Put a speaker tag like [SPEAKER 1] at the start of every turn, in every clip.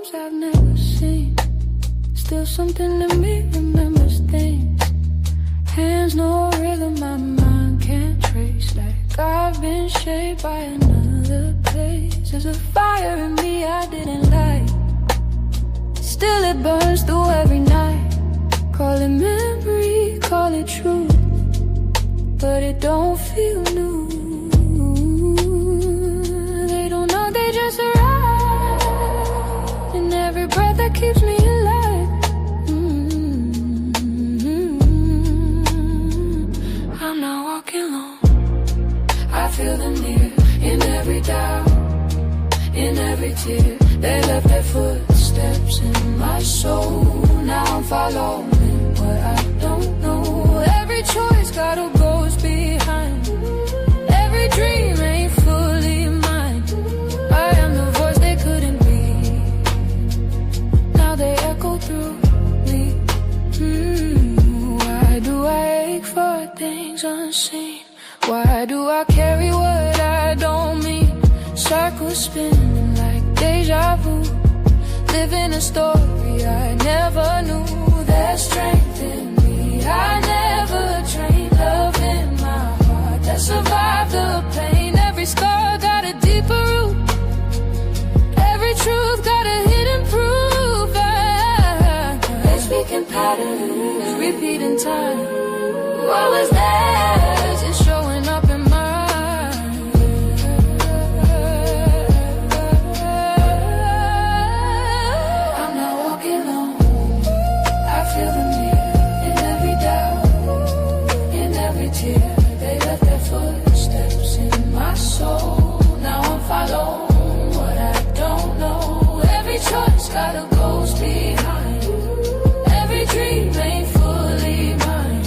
[SPEAKER 1] souls I've never seen. Still something to me remembers things. Hands no rhythm, my mind can't trace. Like I've been shaped by another place. There's a fire in me I didn't light. Still it burns through every night. Call it memory, call it truth, but it don't feel new. They don't know, they just arrive. And every breath that keeps me alive. I'm not walking alone. I feel them near, in every doubt, in every tear. They left their footsteps in my soul. Now I'm following what I don't know. Every choice got a ghost behind. Every dream ain't fully mine. I am the voice they couldn't be. Now they echo through me. Why do I ache for things unseen? Why do I carry what I don't mean? Circles spinning like deja vu. Living a story I never knew. There's strength in me I never trained. Love in my heart that survived the pain. Every scar got a deeper root. Every truth got a hidden proof. They speak in patterns, repeat in time. What was theirs is showing up in mine. I'm not walking alone. I feel them near, in every doubt, in every tear. They left their footsteps in my soul. Now I'm following what I don't know. Every choice got a ghost behind. Every dream ain't fully mine.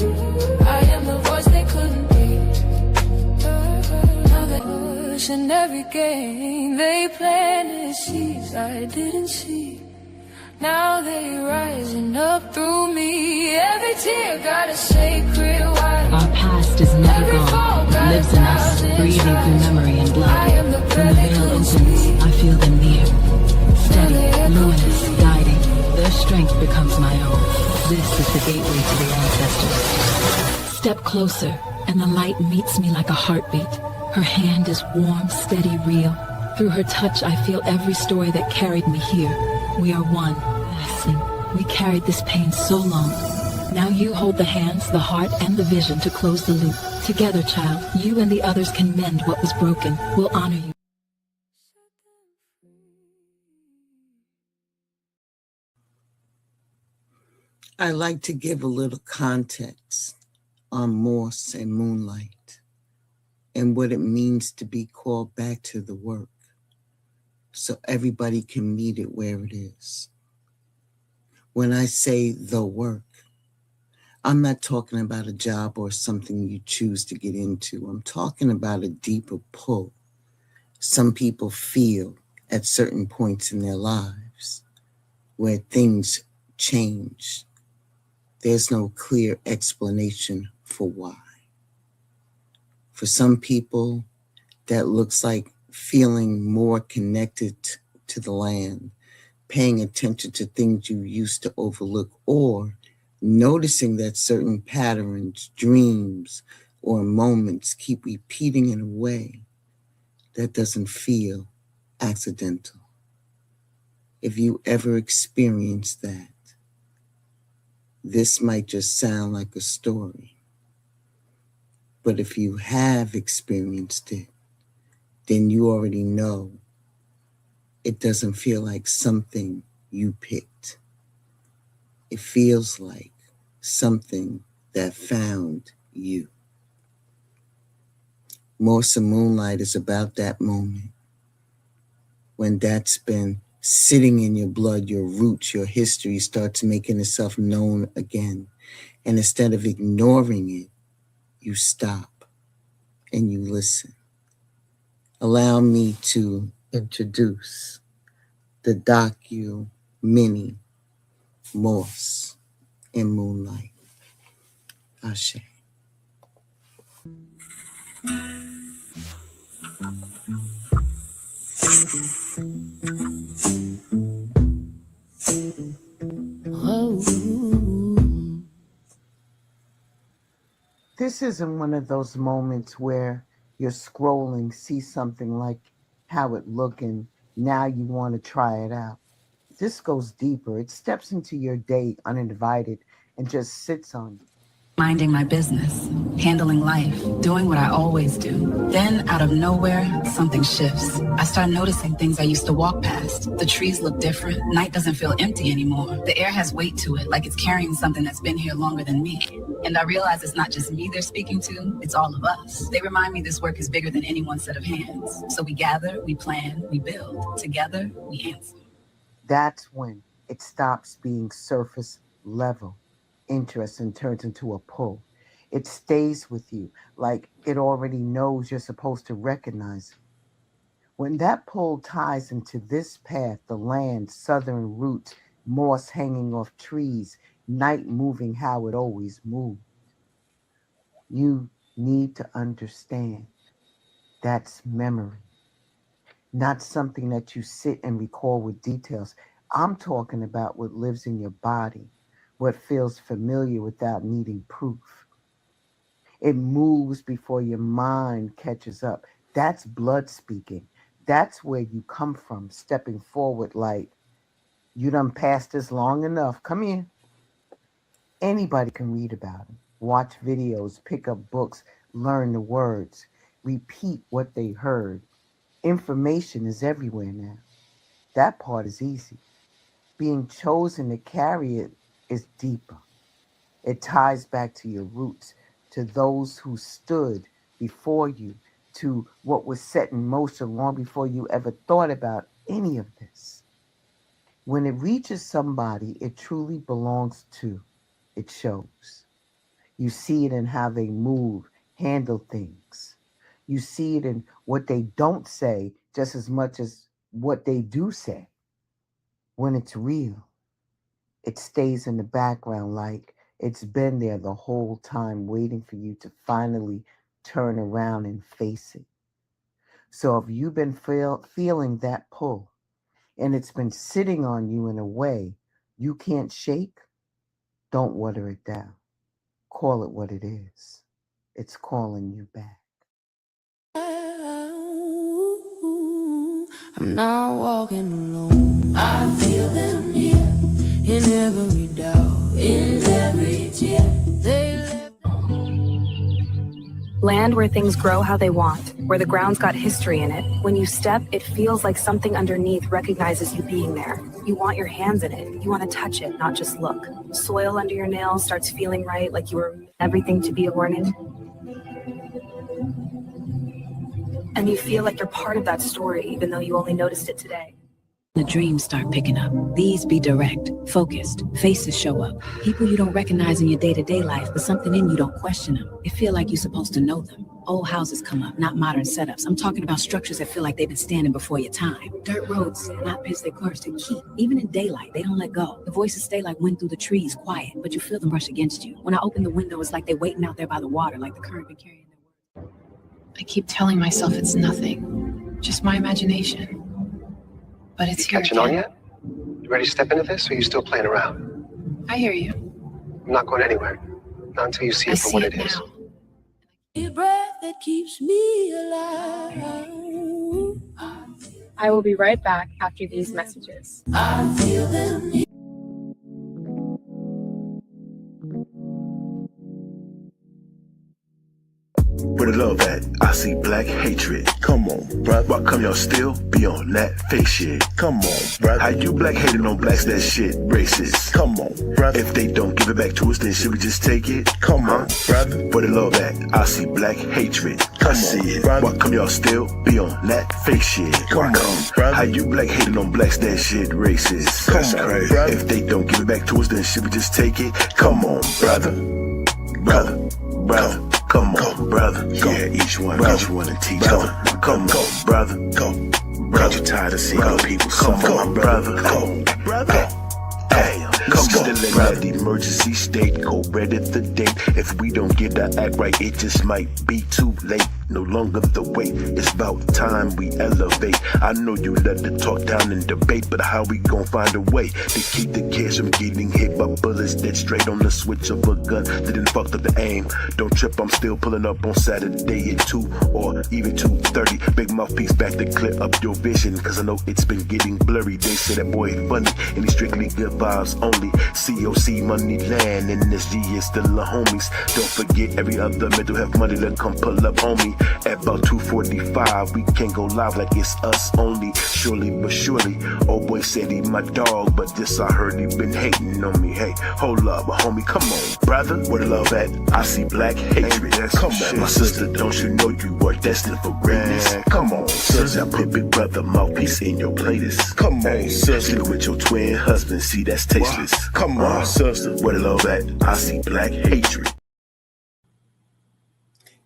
[SPEAKER 1] I am the voice they couldn't be. Now they push in every game. They planted seeds I didn't see. Now they rising up through me. Every tear got a sacred wire.
[SPEAKER 2] Our past is never gone. It lives in us, breathing through memory and blood. When the veil opens, I feel them near. Steady, luminous, guiding. Their strength becomes my own. This is the gateway to the ancestors. Step closer, and the light meets me like a heartbeat. Her hand is warm, steady, real. Through her touch, I feel every story that carried me here. We are one. Listen, we carried this pain so long. Now you hold the hands, the heart, and the vision to close the loop. Together, child, you and the others can mend what was broken. We'll honor you.
[SPEAKER 3] I like to give a little context on Morse and Moonlight and what it means to be called back to the work, so everybody can meet it where it is. When I say the work, I'm not talking about a job or something you choose to get into. I'm talking about a deeper pull some people feel at certain points in their lives where things change. There's no clear explanation for why. For some people, that looks like feeling more connected to the land, paying attention to things you used to overlook, or noticing that certain patterns, dreams, or moments keep repeating in a way that doesn't feel accidental. If you ever experienced that, this might just sound like a story. But if you have experienced it, then you already know it doesn't feel like something you picked. It feels like something that found you. Morse and Moonlight is about that moment when that's been sitting in your blood, your roots, your history starts making itself known again. And instead of ignoring it, you stop and you listen. Allow me to introduce the docu-mini Morse and Moonlight. Ashe. This isn't one of those moments where you're scrolling, see something like how it look, and now you want to try it out. This goes deeper. It steps into your day uninvited and just sits on you.
[SPEAKER 2] Minding my business, handling life, doing what I always do. Then, out of nowhere, something shifts. I start noticing things I used to walk past. The trees look different. Night doesn't feel empty anymore. The air has weight to it, like it's carrying something that's been here longer than me. And I realize it's not just me they're speaking to, it's all of us. They remind me this work is bigger than any one set of hands. So we gather, we plan, we build. Together, we answer.
[SPEAKER 3] That's when it stops being surface level interest and turns into a pull. It stays with you like it already knows you're supposed to recognize it. When that pull ties into this path, the land, southern roots, moss hanging off trees, night moving how it always moved, you need to understand that's memory, not something that you sit and recall with details. I'm talking about what lives in your body, what feels familiar without needing proof. It moves before your mind catches up. That's blood speaking. That's where you come from, stepping forward like, you done passed this long enough. Come here. Anybody can read about it, watch videos, pick up books, learn the words, repeat what they heard. Information is everywhere now. That part is easy. Being chosen to carry it is deeper. It ties back to your roots, to those who stood before you, to what was set in motion long before you ever thought about any of this. When it reaches somebody it truly belongs to, it shows. You see it in how they move, handle things. You see it in what they don't say just as much as what they do say. When it's real, it stays in the background like it's been there the whole time waiting for you to finally turn around and face it. So if you've been feeling that pull and it's been sitting on you in a way you can't shake, don't water it down. Call it what it is. It's calling you back.
[SPEAKER 1] I'm not walking alone. I feel them here in every doubt, in every tear. They left.
[SPEAKER 4] Land where things grow how they want, where the ground's got history in it. When you step, it feels like something underneath recognizes you being there. You want your hands in it. You want to touch it, not just look. Soil under your nails starts feeling right, like you were everything to be ornate. And you feel like you're part of that story, even though you only noticed it today.
[SPEAKER 2] The dreams start picking up. These be direct, focused, faces show up. People you don't recognize in your day-to-day life, but something in you don't question them. It feel like you're supposed to know them. Old houses come up, not modern setups. I'm talking about structures that feel like they've been standing before your time. Dirt roads, not pits they cars to keep. Even in daylight, they don't let go. The voices stay like wind through the trees, quiet, but you feel them rush against you. When I open the window, it's like they're waiting out there by the water, like the current been carrying their words.
[SPEAKER 5] I keep telling myself it's nothing, just my imagination. But it's here
[SPEAKER 6] catching on yet? You ready to step into this, or are you still playing around?
[SPEAKER 5] I hear you.
[SPEAKER 6] I'm not going anywhere. Not until you see it for what it is.
[SPEAKER 1] Your breath that keeps me alive.
[SPEAKER 7] I will be right back after these messages.
[SPEAKER 1] I feel them.
[SPEAKER 8] Where the love at? I see black hatred. Come on, bruh. Why come y'all still be on that fake shit? Come on, bruh. How you black hating on blacks? That shit racist. Come on, bruh. If they don't give it back to us, then should we just take it? Come on, brother. Where the love at? I see black hatred. Come on, bruh. Why come y'all still be on that fake shit? Come on, bruh. How you black hating on blacks? That shit racist. Come on, bruh. If they don't give it back to us, then should we just take it? Come on, brother. Brother. Come on, brother. Go. Yeah, each one and teach one. Come on, brother. Go. Brother. You tired of seeing people suffer? Come on, brother. Go. Brother. Hey, come on, still in that emergency state. Go red at the date. If we don't get the act right, it just might be too late. no longer the wait. It's about time we elevate. I know you love to talk down and debate, but how we gon' find a way to keep the kids from getting hit by bullets dead straight on the switch of a gun that didn't fucked up the aim? Don't trip, I'm still pulling up on Saturday at 2 or even 2:30. Big mouthpiece back to clear up your vision, cause I know it's been getting blurry. They say that boy funny and he's strictly good vibes only. COC money land and this G is still a homies. Don't forget every other mental health money that come pull up on me. At about 2:45 we can't go live like it's us only. Surely but surely, old boy said he my dog, but this I heard he been hating on me. Hey, hold up, homie, come on, brother, where the love at? I see black hatred. Come on, my sister, don't you know you are destined for greatness? Come on, sister, I put big brother mouthpiece in your playlist. Come on, sister, sleep with your twin husband, see that's tasteless. Come on, sister, where the love at? I see black hatred.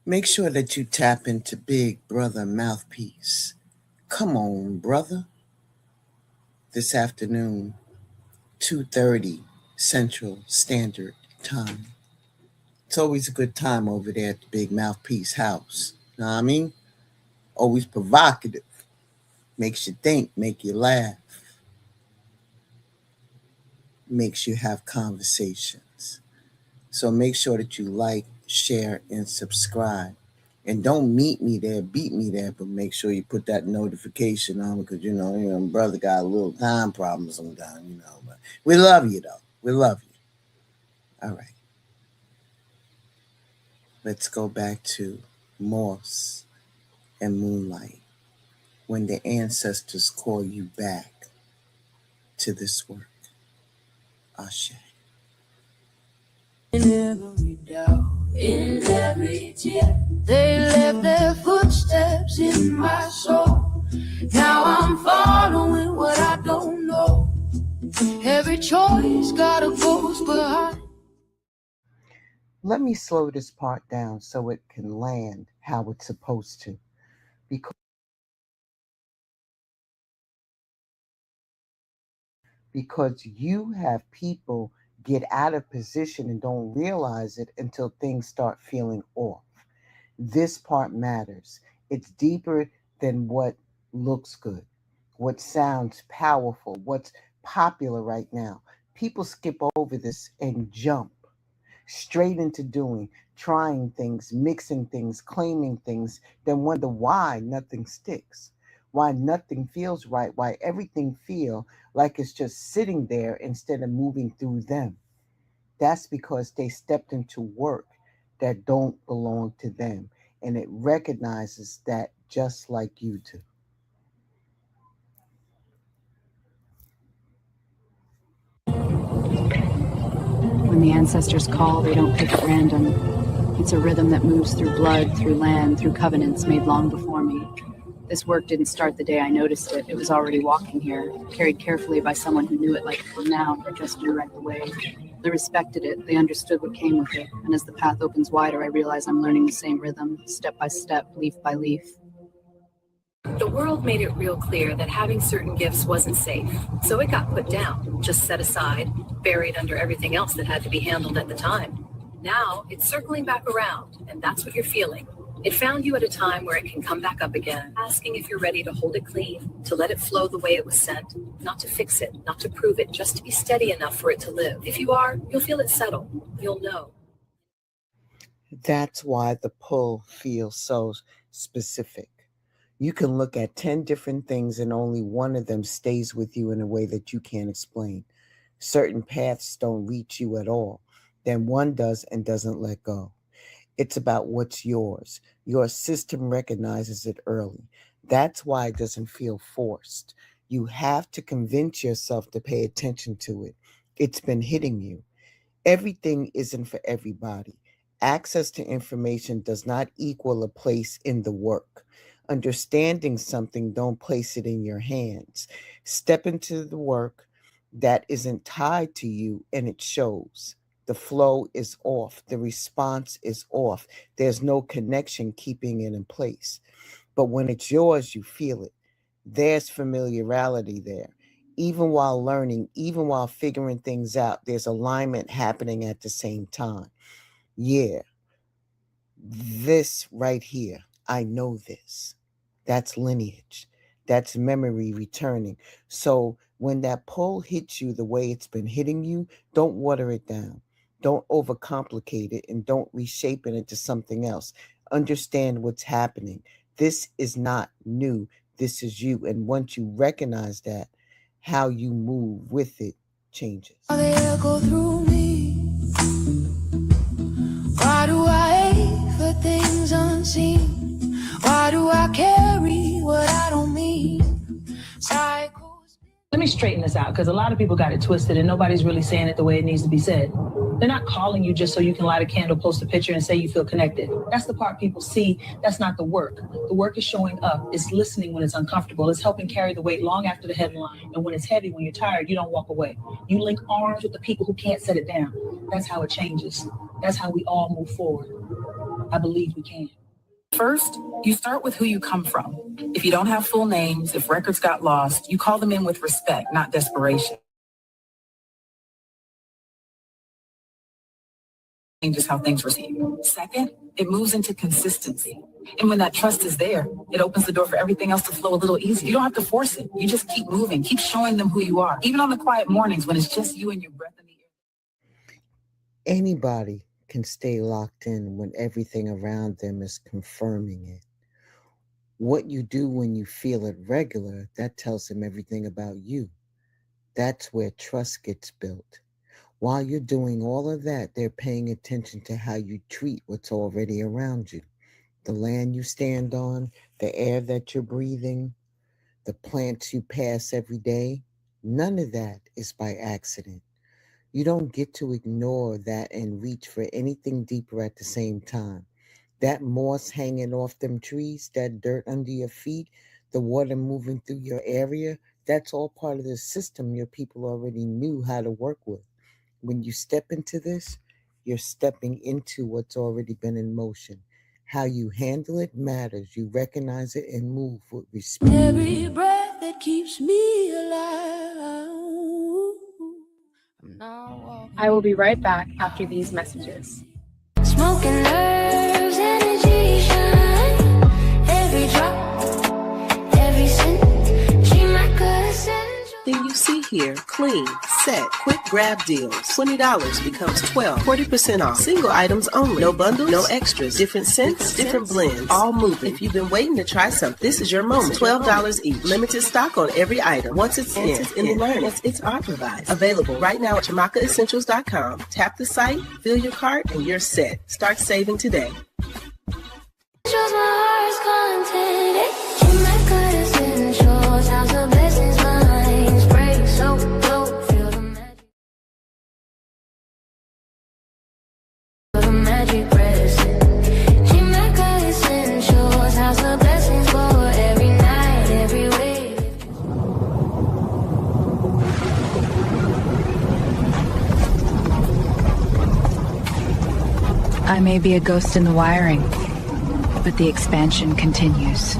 [SPEAKER 3] Make sure that you tap into Big Brother Mouthpiece. Come on, brother. This afternoon, 2:30 Central Standard Time. It's always a good time over there at the Big Mouthpiece house. Know what I mean? Always provocative. Makes you think, make you laugh. Makes you have conversations. So make sure that you like, share, and subscribe. And don't meet me there, beat me there, but make sure you put that notification on, because you know, brother got a little time problem sometimes, But we love you though. We love you. All right. Let's go back to Morse and Moonlight. When the ancestors call you back to this work. Ashe.
[SPEAKER 1] In every doubt, in every tear, they left their footsteps in my soul. Now I'm following what I don't know. Every choice got a ghost behind.
[SPEAKER 3] Let me slow this part down so it can land how it's supposed to. Because you have people get out of position and don't realize it until things start feeling off. This part matters. It's deeper than what looks good, what sounds powerful, what's popular right now. People skip over this and jump straight into doing, trying things, mixing things, claiming things, then wonder why nothing sticks, why nothing feels right, why everything feel like it's just sitting there instead of moving through them. That's because they stepped into work that don't belong to them, and it recognizes that just like you do.
[SPEAKER 2] When the ancestors call, they don't pick at random. It's a rhythm that moves through blood, through land, through covenants made long before me. This work didn't start the day I noticed it. It was already walking here, carried carefully by someone who knew it like a now, but just knew right the way. They respected it. They understood what came with it. And as the path opens wider, I realize I'm learning the same rhythm, step by step, leaf by leaf.
[SPEAKER 4] The world made it real clear that having certain gifts wasn't safe, so it got put down, just set aside, buried under everything else that had to be handled at the time. Now, it's circling back around, and that's what you're feeling. It found you at a time where it can come back up again, asking if you're ready to hold it clean, to let it flow the way it was sent, not to fix it, not to prove it, just to be steady enough for it to live. If you are, you'll feel it settle. You'll know.
[SPEAKER 3] That's why the pull feels so specific. You can look at 10 different things and only one of them stays with you in a way that you can't explain. Certain paths don't reach you at all. Then one does and doesn't let go. It's about what's yours. Your system recognizes it early. That's why it doesn't feel forced. You have to convince yourself to pay attention to it. It's been hitting you. Everything isn't for everybody. Access to information does not equal a place in the work. Understanding something, don't place it in your hands. Step into the work that isn't tied to you, and it shows. The flow is off. The response is off. There's no connection keeping it in place. But when it's yours, you feel it. There's familiarity there. Even while learning, even while figuring things out, there's alignment happening at the same time. Yeah, this right here, I know this. That's lineage. That's memory returning. So when that pull hits you the way it's been hitting you, don't water it down. Don't overcomplicate it and don't reshape it into something else. Understand what's happening. This is not new. This is you. And once you recognize that, how you move with it changes.
[SPEAKER 1] They echo through me. Why do I ache for things unseen? Why do I carry what I don't mean? Cycles.
[SPEAKER 2] Let me straighten this out, because a lot of people got it twisted and nobody's really saying it the way it needs to be said. They're not calling you just so you can light a candle, post a picture, and say you feel connected. That's the part people see. That's not the work. The work is showing up. It's listening when it's uncomfortable. It's helping carry the weight long after the headline. And when it's heavy, when you're tired, you don't walk away. You link arms with the people who can't set it down. That's how it changes. That's how we all move forward. I believe we can.
[SPEAKER 9] First, you start with who you come from. If you don't have full names, if records got lost, you call them in with respect, not desperation. Changes how things receive. Second, it moves into consistency. And when that trust is there, it opens the door for everything else to flow a little easier. You don't have to force it. You just keep moving, keep showing them who you are, even on the quiet mornings when it's just you and your breath in the air.
[SPEAKER 3] Anybody can stay locked in when everything around them is confirming it. What you do when you feel it regular, that tells them everything about you. That's where trust gets built. While you're doing all of that, they're paying attention to how you treat what's already around you. The land you stand on, the air that you're breathing, the plants you pass every day, none of that is by accident. You don't get to ignore that and reach for anything deeper at the same time. That moss hanging off them trees, that dirt under your feet, the water moving through your area, that's all part of the system your people already knew how to work with. When you step into this, you're stepping into what's already been in motion. How you handle it matters. You recognize it and move with respect.
[SPEAKER 1] Every breath that keeps me alive.
[SPEAKER 7] I will be right back after these messages.
[SPEAKER 1] Smoking nerves, energy shine. Every drop, every scent. She my good essential.
[SPEAKER 10] Then you see here, clean, set, quick grab deals. $20 becomes $12, 40% off. Single items only. No bundles, no extras. Different scents, different blends. All moving. If you've been waiting to try something, this is your moment. $12 each. Limited stock on every item. Once it's in the learn. It's our device. Available right now at ChamakaEssentials.com. Tap the site, fill your cart, and you're set. Start saving today.
[SPEAKER 1] Shows my heart's content. She my good essentials. How's the blessings mine? Break so low. Feel the magic. Feel the magic present. She my good essentials. How's the blessings for every night, every way.
[SPEAKER 4] I may be a ghost in the wiring, but the expansion continues.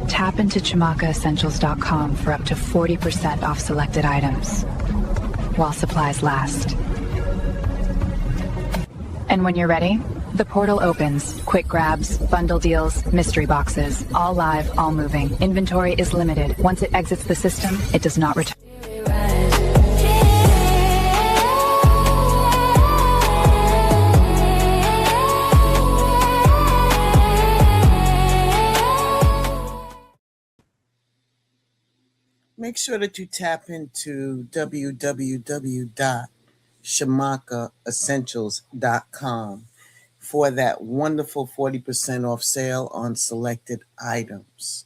[SPEAKER 4] Tap into ChamakaEssentials.com for up to 40% off selected items, while supplies last. And when you're ready, the portal opens. Quick grabs, bundle deals, mystery boxes, all live, all moving. Inventory is limited. Once it exits the system, it does not return.
[SPEAKER 3] Make sure that you tap into www.ShamakaEssentials.com for that wonderful 40% off sale on selected items.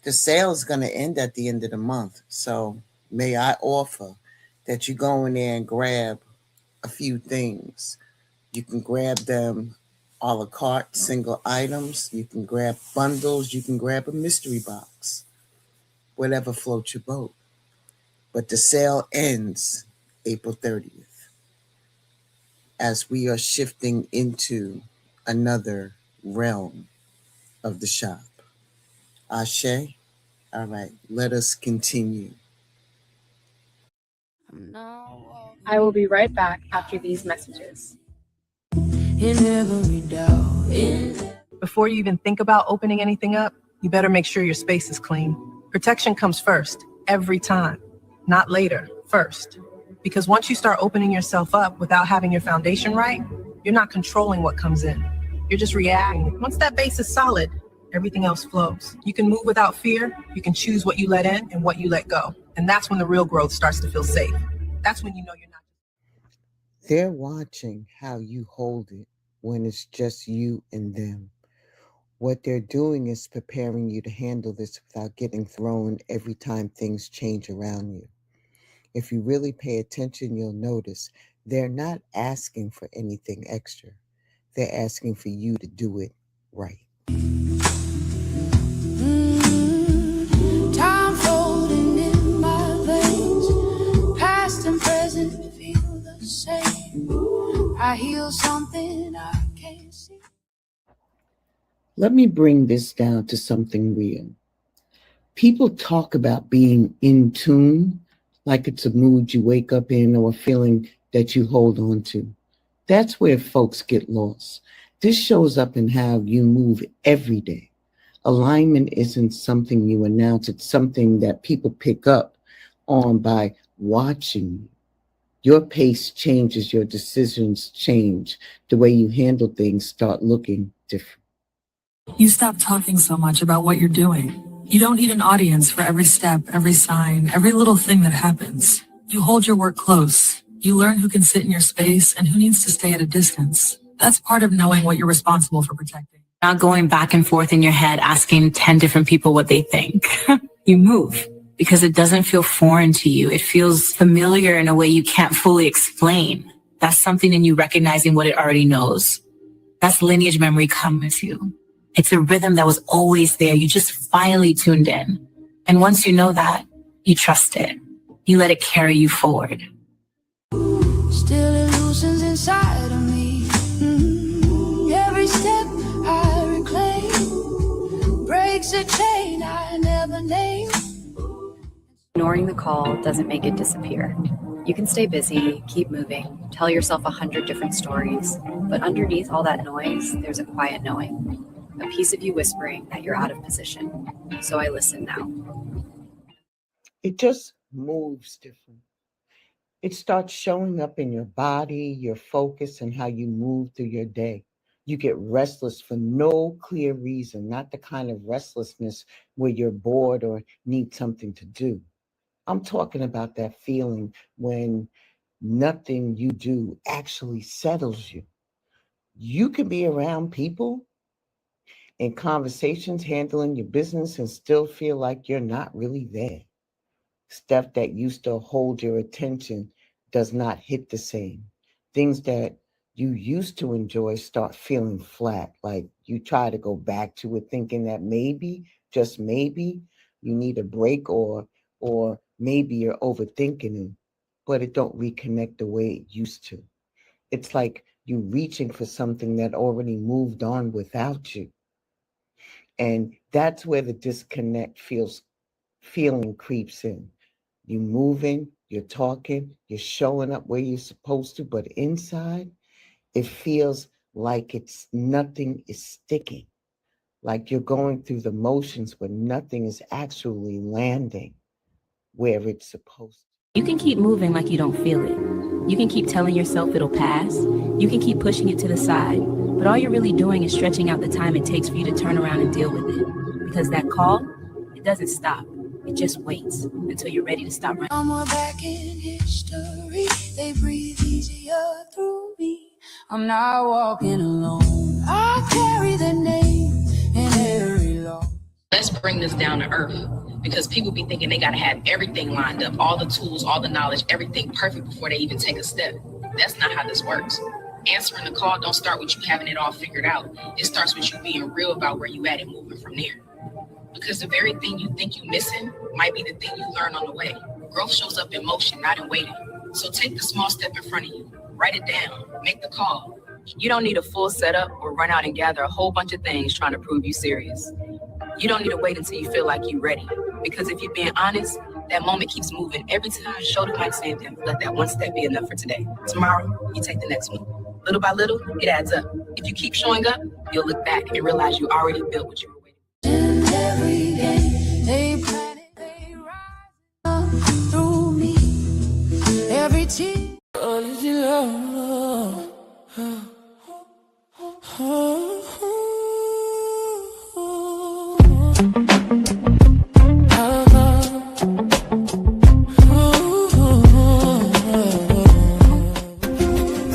[SPEAKER 3] The sale is going to end at the end of the month, so may I offer that you go in there and grab a few things. You can grab them a la carte, single items. You can grab bundles. You can grab a mystery box. Whatever floats your boat. But the sale ends April 30th as we are shifting into another realm of the shop. Ashe? All right, let us continue.
[SPEAKER 7] I will be right back after these messages.
[SPEAKER 1] in every doubt.
[SPEAKER 11] Before you even think about opening anything up, you better make sure your space is clean. Protection comes first, every time. Not later, first. Because once you start opening yourself up without having your foundation right, you're not controlling what comes in. You're just reacting. Once that base is solid, everything else flows. You can move without fear. You can choose what you let in and what you let go. And that's when the real growth starts to feel safe. That's when you know you're not.
[SPEAKER 3] They're watching how you hold it when it's just you and them. What they're doing is preparing you to handle this without getting thrown every time things change around you. If you really pay attention, you'll notice they're not asking for anything extra. They're asking for you to do it right.
[SPEAKER 1] Time floating in my veins, past and present feel the same. I heal something I can't see.
[SPEAKER 3] Let me bring this down to something real. People talk about being in tune like it's a mood you wake up in or a feeling that you hold on to. That's where folks get lost. This shows up in how you move every day. Alignment isn't something you announce. It's something that people pick up on by watching you. Your pace changes, your decisions change. The way you handle things start looking different.
[SPEAKER 9] You stop talking so much about what you're doing. You don't need an audience for every step, every sign, every little thing that happens. You hold your work close. You learn who can sit in your space and who needs to stay at a distance. That's part of knowing what you're responsible for protecting.
[SPEAKER 12] Not going back and forth in your head asking 10 different people what they think. You move because it doesn't feel foreign to you. It feels familiar in a way you can't fully explain. That's something in you recognizing what it already knows. That's lineage memory come with you. It's a rhythm that was always there. You just finally tuned in. And once you know that, you trust it. You let it carry you forward.
[SPEAKER 1] Still illusions inside of me. Every step I reclaim breaks a chain I never named.
[SPEAKER 4] Ignoring the call doesn't make it disappear. You can stay busy, keep moving, tell yourself 100 different stories, but underneath all that noise, there's a quiet knowing. A piece of you whispering that you're out of position. So I listen now.
[SPEAKER 3] It just moves different. It starts showing up in your body, your focus, and how you move through your day. You get restless for no clear reason, not the kind of restlessness where you're bored or need something to do. I'm talking about that feeling when nothing you do actually settles you. You can be around people in conversations, handling your business, and still feel like you're not really there. Stuff that used to hold your attention does not hit the same. Things that you used to enjoy start feeling flat, like you try to go back to it thinking that maybe, just maybe, you need a break or maybe you're overthinking it, but it don't reconnect the way it used to. It's like you reaching for something that already moved on without you. And that's where the disconnect feeling creeps in. You're moving, you're talking, you're showing up where you're supposed to, but inside, it feels like nothing is sticking. Like you're going through the motions, but nothing is actually landing where it's supposed to.
[SPEAKER 12] You can keep moving like you don't feel it. You can keep telling yourself it'll pass. You can keep pushing it to the side. But all you're really doing is stretching out the time it takes for you to turn around and deal with it. Because that call, it doesn't stop. It just waits until you're ready to stop running.
[SPEAKER 1] Somewhere back in history, they breathe easier through me. I'm not walking alone. I carry the name in every law.
[SPEAKER 13] Let's bring this down to earth, because people be thinking they gotta have everything lined up, all the tools, all the knowledge, everything perfect before they even take a step. That's not how this works. Answering the call don't start with you having it all figured out. It starts with you being real about where you at and moving from there. Because the very thing you think you're missing might be the thing you learn on the way. Growth shows up in motion, not in waiting. So take the small step in front of you, write it down, make the call.
[SPEAKER 14] You don't need a full setup or run out and gather a whole bunch of things trying to prove you serious. You don't need to wait until you feel like you're ready. Because if you're being honest, that moment keeps moving. Every time, show the mic, same thing. Let that one step be enough for today. Tomorrow, you take the next one. Little by little, it adds up. If you keep showing up, you'll look back and realize you already built what you were waiting for.
[SPEAKER 1] Every day they plan it, they rise up through me. Every tear, love.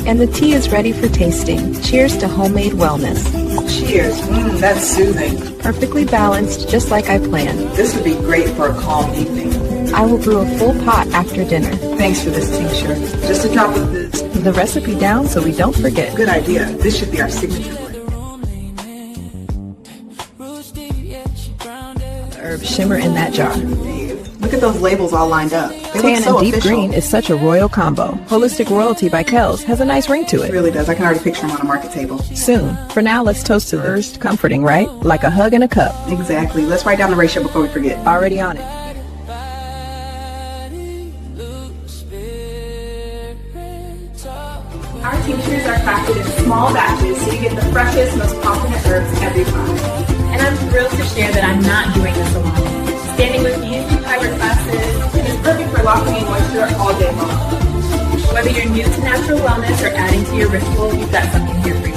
[SPEAKER 4] And the tea is ready for tasting. Cheers to homemade wellness.
[SPEAKER 9] Cheers. That's soothing.
[SPEAKER 4] Perfectly balanced, just like I planned.
[SPEAKER 9] This would be great for a calm evening.
[SPEAKER 4] I will brew a full pot after dinner.
[SPEAKER 9] Thanks for this tincture. Just a drop of this.
[SPEAKER 4] The recipe down so we don't forget.
[SPEAKER 9] Good idea. This should be our signature blend.
[SPEAKER 4] Herbs shimmer in that jar.
[SPEAKER 9] Look at those labels all lined up. They
[SPEAKER 4] Tan
[SPEAKER 9] look so
[SPEAKER 4] and deep
[SPEAKER 9] official.
[SPEAKER 4] green is such a royal combo. Holistic Royalty by Kels has a nice ring to it.
[SPEAKER 9] It really does. I can already picture them on a market table.
[SPEAKER 4] Soon. For now, let's toast to first. Comforting, right? Like a hug in a cup.
[SPEAKER 9] Exactly. Let's write down the ratio before we forget.
[SPEAKER 4] Already on it.
[SPEAKER 15] Our tinctures are crafted in small batches so you get the freshest, most confident herbs every time. And I'm thrilled to share that I'm not doing this alone. Standing with me in 2 hybrid classes, it is perfect for locking in moisture all day long. Whether you're new to natural wellness or adding to your ritual, we've got something here for you.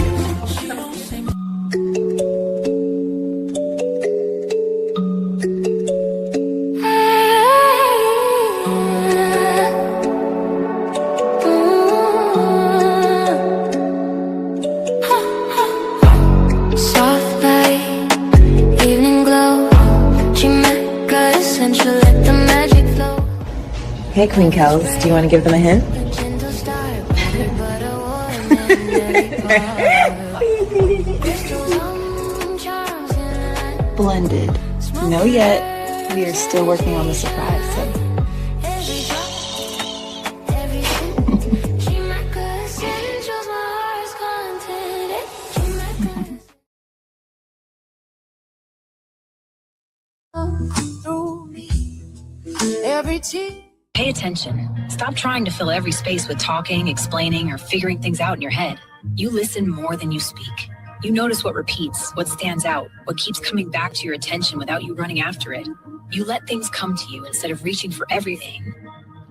[SPEAKER 16] Hey, Queen Kels, do you want to give them a hint? Blended. No yet. We are still working on the surprise, so.
[SPEAKER 12] Pay attention. Stop trying to fill every space with talking, explaining, or figuring things out in your head. You listen more than you speak. You notice what repeats, what stands out, what keeps coming back to your attention without you running after it. You let things come to you instead of reaching for everything.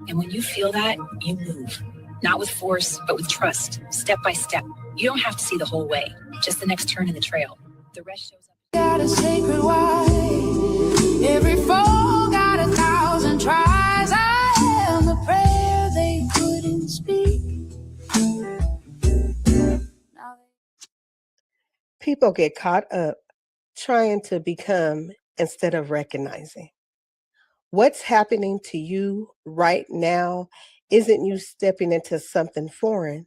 [SPEAKER 12] And when you feel that, you move. Not with force, but with trust, step by step. You don't have to see the whole way, just the next turn in the trail. The rest shows up.
[SPEAKER 1] Got a sacred wife. Every foe got 1,000 tries. I am the prayer they couldn't speak.
[SPEAKER 10] People get caught up trying to become instead of recognizing. What's happening to you right now isn't you stepping into something foreign.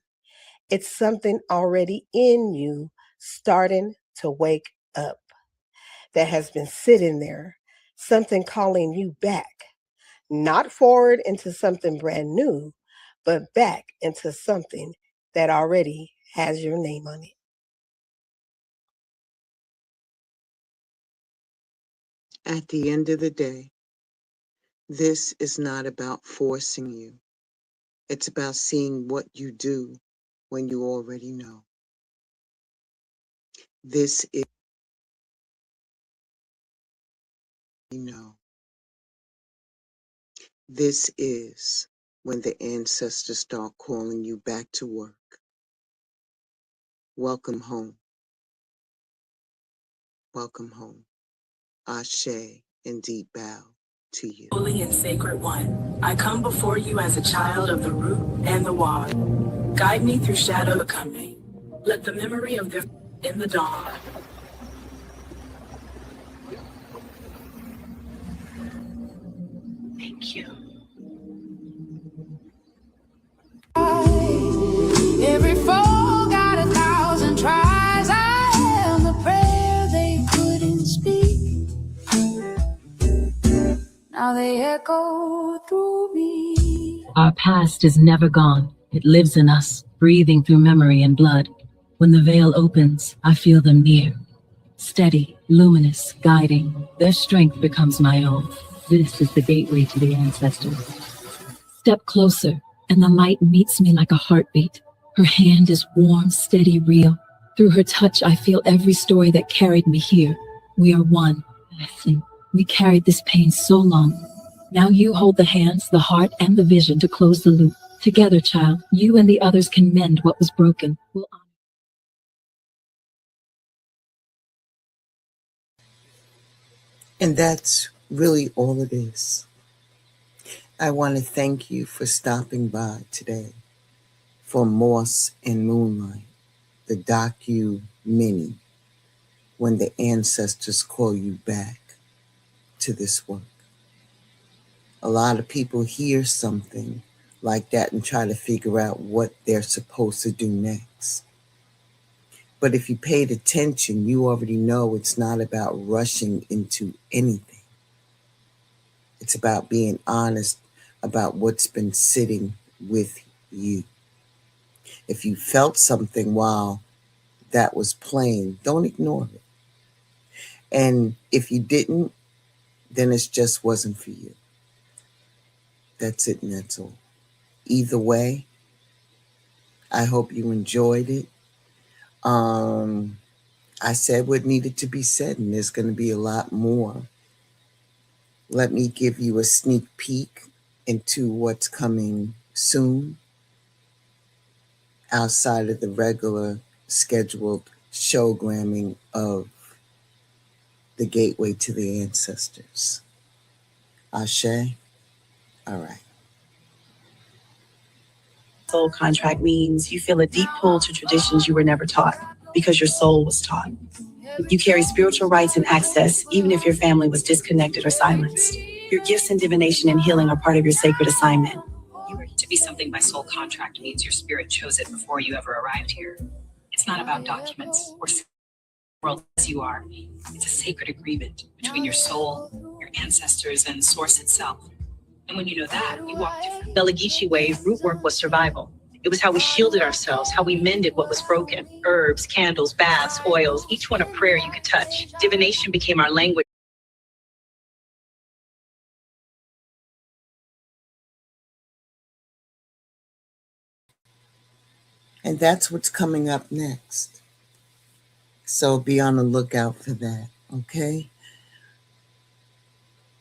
[SPEAKER 10] It's something already in you starting to wake up that has been sitting there, something calling you back, not forward into something brand new, but back into something that already has your name on it.
[SPEAKER 3] At the end of the day, this is not about forcing you. It's about seeing what you do when you already know. This is, This is when the ancestors start calling you back to work. Welcome home. Welcome home. Ashe and deep bow to you.
[SPEAKER 9] Holy and sacred one, I come before you as a child of the root and the wad. Guide me through shadow becoming. Let the memory of the in the dawn.
[SPEAKER 12] Thank you.
[SPEAKER 1] Every foe got 1,000 tries. I am the prayer they couldn't speak. Now they echo through me.
[SPEAKER 2] Our past is never gone. It lives in us, breathing through memory and blood. When the veil opens, I feel them near. Steady, luminous, guiding. Their strength becomes my own. This is the gateway to the ancestors. Step closer, and the light meets me like a heartbeat. Her hand is warm, steady, real. Through her touch, I feel every story that carried me here. We are one, I think. We carried this pain so long. Now you hold the hands, the heart, and the vision to close the loop. Together, child, you and the others can mend what was broken.
[SPEAKER 3] And that's really all it is. I want to thank you for stopping by today for Moss and Moonlight, the docu-mini, when the ancestors call you back to this work. A lot of people hear something like that and try to figure out what they're supposed to do next. But if you paid attention, you already know it's not about rushing into anything. It's about being honest about what's been sitting with you. If you felt something while that was playing, don't ignore it. And if you didn't, then it just wasn't for you. That's it, and that's all. Either way, I hope you enjoyed it. I said what needed to be said, and there's going to be a lot more. Let me give you a sneak peek into what's coming soon outside of the regular scheduled showgramming of the Gateway to the Ancestors. Ashe? All right.
[SPEAKER 17] Soul contract means you feel a deep pull to traditions you were never taught because your soul was taught. You carry spiritual rights and access even if your family was disconnected or silenced. Your gifts in divination and healing are part of your sacred assignment.
[SPEAKER 18] To be something by soul contract means your spirit chose it before you ever arrived here. It's not about documents or world as you are. It's a sacred agreement between your soul, your ancestors, and source itself. And when you know that, you walk differently.
[SPEAKER 17] The Lineage way, root work was survival. It was how we shielded ourselves, how we mended what was broken. Herbs, candles, baths, oils, each one a prayer you could touch. Divination became our language.
[SPEAKER 3] And that's what's coming up next. So be on the lookout for that, okay?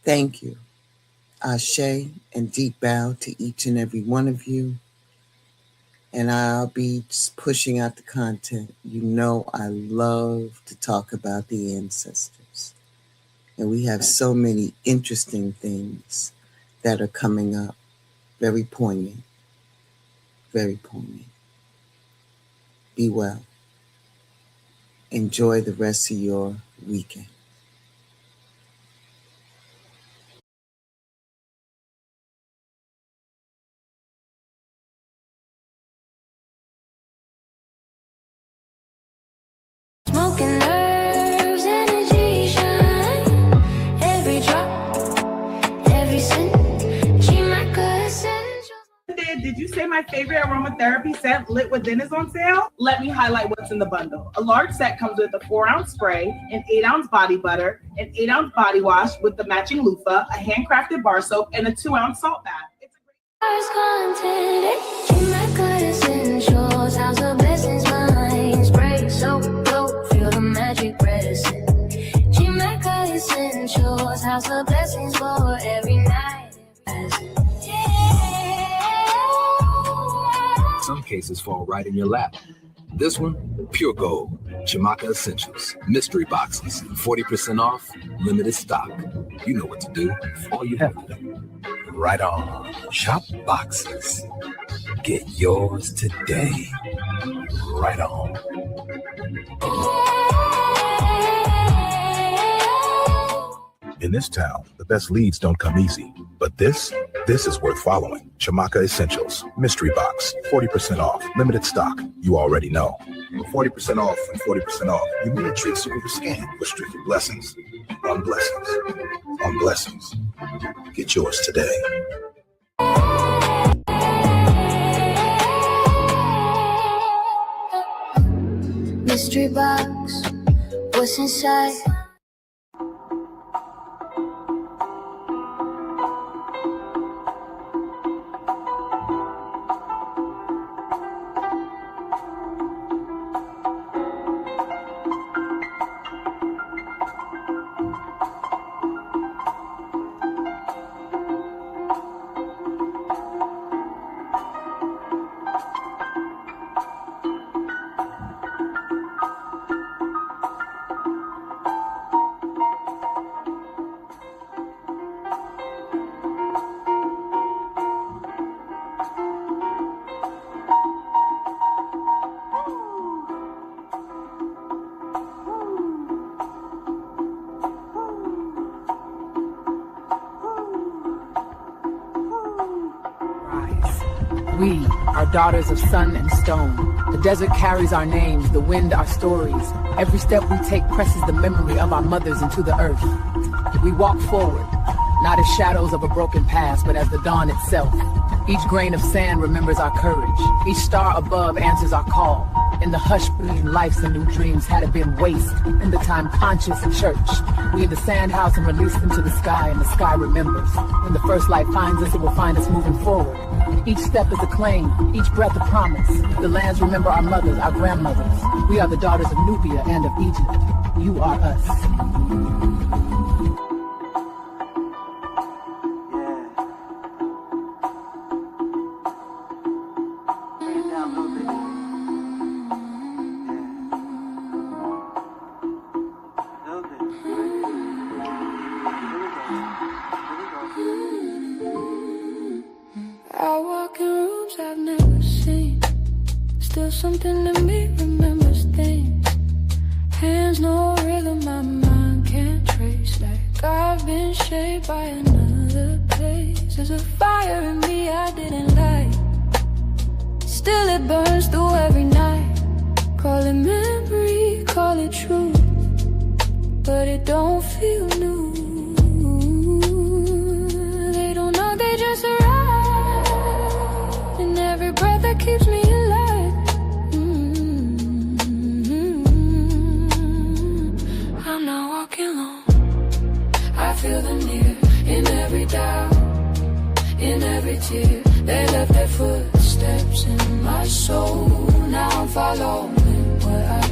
[SPEAKER 3] Thank you. Ashe and deep bow to each and every one of you. And I'll be just pushing out the content. You know I love to talk about the ancestors. And we have so many interesting things that are coming up. Very poignant. Very poignant. Be well. Enjoy the rest of your weekend.
[SPEAKER 1] Smoking nerves, energy shine. Every drop, every scent. She my cousin.
[SPEAKER 19] Did you say my favorite aromatherapy scent, Lit Within, is on sale? Let me highlight what's in the bundle. A large set comes with a 4-ounce spray, an 8-ounce body butter, an 8-ounce body wash with the matching loofah, a handcrafted bar soap, and a 2-ounce salt bath.
[SPEAKER 1] House of blessings, mine. Spray so low, feel the magic medicine. Jamaica essentials, house of blessings for every night.
[SPEAKER 20] Some cases fall right in your lap. This one, pure gold. Jamaica Essentials. Mystery boxes. 40% off. Limited stock. You know what to do. All you have to do. Right on. Shop boxes. Get yours today. Right on.
[SPEAKER 21] In this town, the best leads don't come easy. But this is worth following. Jamaica Essentials. Mystery box. 40% off. Limited stock. You already know. 40% off and 40% off. You need a treat super scan with strictly blessings on blessings on blessings. Get yours today.
[SPEAKER 1] Mystery box, what's inside?
[SPEAKER 5] We are daughters of sun and stone. The desert carries our names, the wind our stories. Every step we take presses the memory of our mothers into the earth. We walk forward, not as shadows of a broken past, but as the dawn itself. Each grain of sand remembers our courage. Each star above answers our call. In the hush between lives and new dreams, had it been waste, in the time conscious church. We in the sand house and release them to the sky, and the sky remembers. When the first light finds us, it will find us moving forward. Each step is a claim, each breath a promise. The lands remember our mothers, our grandmothers. We are the daughters of Nubia and of Egypt. You are us.
[SPEAKER 1] I walk in rooms I've never seen. Still something to me remembers things. Hands no rhythm, my mind can't trace. Like I've been shaped by another place. There's a fire in me I didn't light. Still it burns through every night. Call it memory, call it true, but it don't feel new. They don't know, they just arrive. And every breath that keeps me alive. I'm not walking alone. I feel them near, in every doubt, in every tear. They left their footsteps in my soul. Now I'm following what I